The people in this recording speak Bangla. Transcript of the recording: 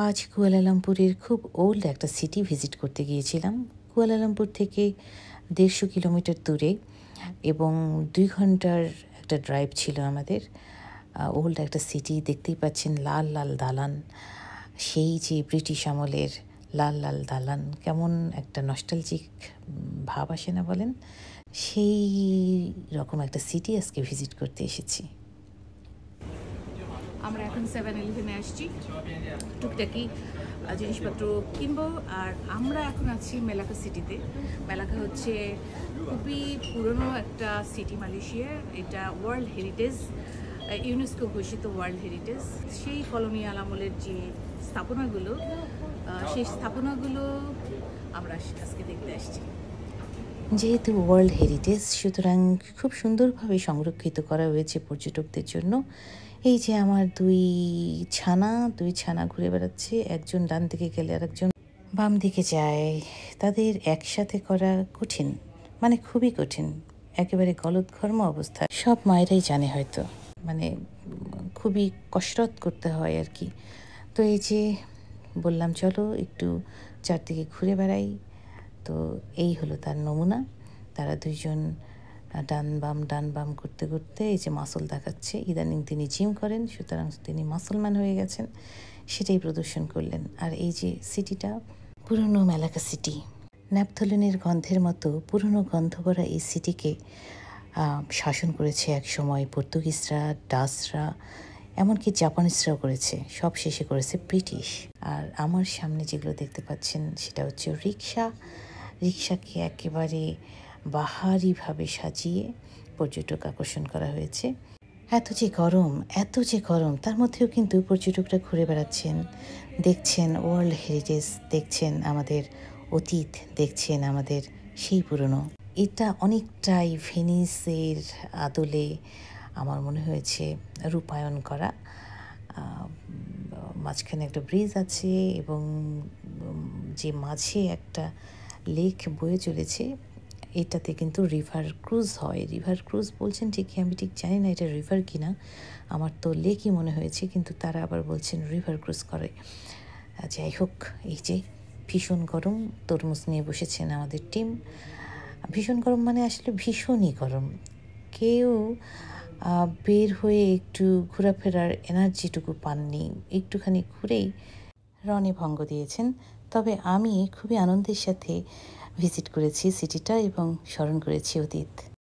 আজ কুয়ালালামপুরের খুব ওল্ড একটা সিটি ভিজিট করতে গিয়েছিলাম। কুয়ালালামপুর থেকে ১৫০ কিলোমিটার দূরে এবং ২ ঘন্টার একটা ড্রাইভ ছিল আমাদের। ওল্ড একটা সিটি, দেখতেই পাচ্ছেন লাল লাল দালান। সেই যে ব্রিটিশ আমলের লাল লাল দালান, কেমন একটা নস্টালজিক ভাব আসে না বলেন? সেই রকম একটা সিটি আজকে ভিজিট করতে এসেছি। আমরা এখন 7-Eleven আসছি, টুকটাকি জিনিসপত্র কিনবো। আর আমরা এখন আছি মেলাকা সিটিতে। মেলাকা হচ্ছে খুবই পুরনো একটা সিটি মালয়েশিয়ার। এটা ওয়ার্ল্ড হেরিটেজ, ইউনেস্কো ঘোষিত ওয়ার্ল্ড হেরিটেজ। সেই কলোনিয়াল আমলের যে স্থাপনাগুলো, সেই স্থাপনাগুলো আমরা আজকে দেখতে আসছি। যেহেতু ওয়ার্ল্ড হেরিটেজ, সুতরাং খুব সুন্দরভাবে সংরক্ষিত করা হয়েছে পর্যটকদের জন্য। এই যে আমার দুই ছানা ঘুরে বেড়াচ্ছে, একজন ডান দিকে গেলে আরেকজন বাম দিকে যায়। তাদের একসাথে করা কঠিন, মানে খুবই কঠিন, একেবারে গলদঘর্ম অবস্থা। সব মায়েরাই জানে হয়তো, মানে খুবই কসরত করতে হয় আর কি। তো এই যে বললাম চলো একটু চারদিকে ঘুরে বেড়াই, তো এই হলো তার নমুনা। তারা দুইজন ডান বাম করতে করতে এই যে মাসল দেখাচ্ছে। ইদানিং তিনি জিম করেন, সুতরাং তিনি মাসলম্যান হয়ে গেছেন, সেটাই প্রদর্শন করলেন। আর এই যে সিটিটা, পুরনো মেলাকা সিটি, ন্যাপথলিনের গন্ধের মতো পুরনো গন্ধ করা এই সিটিকে শাসন করেছে এক সময় পর্তুগিজরা, ডাচরা, এমনকি জাপানিজরাও করেছে। সব শেষে করেছে ব্রিটিশ। আর আমার সামনে যেগুলো দেখতে পাচ্ছেন সেটা হচ্ছে রিক্সাকে একেবারে বাহারিভাবে সাজিয়ে পর্যটক আকর্ষণ করা হয়েছে। এত যে গরম, তার মধ্যেও কিন্তু পর্যটকরা ঘুরে বেড়াচ্ছেন, দেখছেন ওয়ার্ল্ড হেরিটেজ, দেখছেন আমাদের অতীত, দেখছেন আমাদের সেই পুরনো। এটা অনেকটাই ভেনিসের আদলে আমার মনে হয়েছে রূপায়ণ করা। মাঝখানে একটা ব্রিজ আছে এবং যে মাঝে একটা লেক বয়ে চলেছে, এটাতে কিন্তু রিভার ক্রুজ হয়। রিভার ক্রুজ বলছেন ঠিকই, আমি ঠিক জানি না এটা রিভার কিনা, আমার তো লেকই মনে হয়েছে, কিন্তু তারা আবার বলছেন রিভার ক্রুজ করে। যাই হোক, এই যে ভীষণ গরম, তরমুজ নিয়ে বসেছেন আমাদের টিম। ভীষণ গরম মানে আসলে ভীষণই গরম। কেউ বের হয়ে একটু ঘোরাফেরার এনার্জিটুকু পাননি, একটুখানি ঘুরেই রণে ভঙ্গ দিয়েছেন। তবে আমি খুবই আনন্দের সাথে ভিজিট করেছি সিটিটা এবং স্মরণ করেছি অতীত।